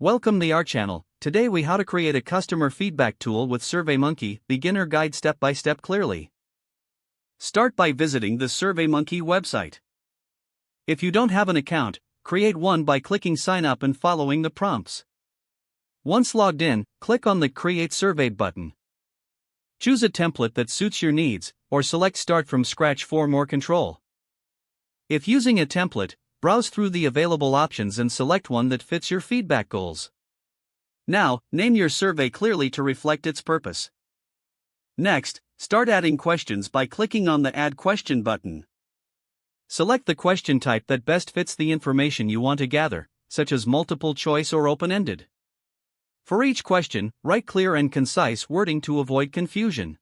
Welcome to our channel. Today we how to create a customer feedback tool with SurveyMonkey, beginner guide step by step clearly. Start by visiting the SurveyMonkey website. If you don't have an account, create one by clicking sign up and following the prompts. Once logged in, click on the Create Survey button. Choose a template that suits your needs, or select Start from Scratch for more control. If using a template, browse through the available options and select one that fits your feedback goals. Now, name your survey clearly to reflect its purpose. Next, start adding questions by clicking on the Add Question button. Select the question type that best fits the information you want to gather, such as multiple choice or open-ended. For each question, write clear and concise wording to avoid confusion.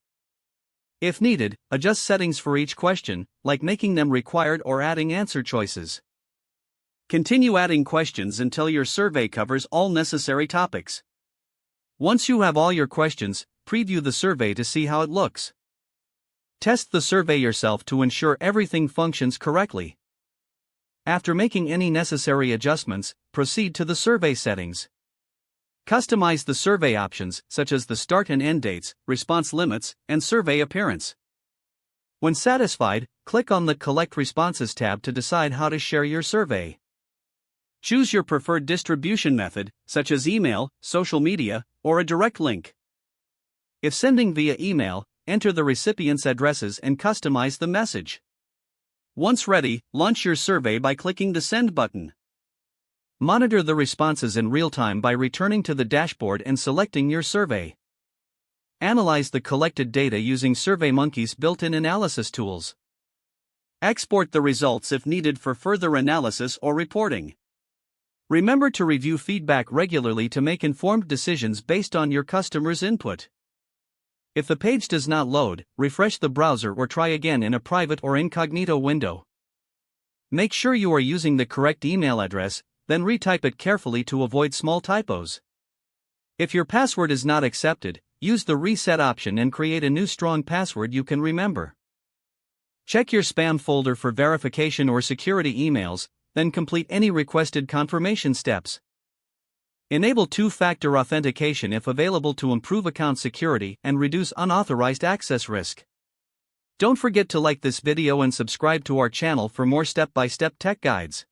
If needed, adjust settings for each question, like making them required or adding answer choices. Continue adding questions until your survey covers all necessary topics. Once you have all your questions, preview the survey to see how it looks. Test the survey yourself to ensure everything functions correctly. After making any necessary adjustments, proceed to the survey settings. Customize the survey options, such as the start and end dates, response limits, and survey appearance. When satisfied, click on the Collect Responses tab to decide how to share your survey. Choose your preferred distribution method, such as email, social media, or a direct link. If sending via email, enter the recipient's addresses and customize the message. Once ready, launch your survey by clicking the Send button. Monitor the responses in real time by returning to the dashboard and selecting your survey. Analyze the collected data using SurveyMonkey's built-in analysis tools. Export the results if needed for further analysis or reporting. Remember to review feedback regularly to make informed decisions based on your customers' input. If the page does not load, refresh the browser or try again in a private or incognito window. Make sure you are using the correct email address, then retype it carefully to avoid small typos. If your password is not accepted, use the reset option and create a new strong password you can remember. Check your spam folder for verification or security emails, then complete any requested confirmation steps. Enable two-factor authentication if available to improve account security and reduce unauthorized access risk. Don't forget to like this video and subscribe to our channel for more step-by-step tech guides.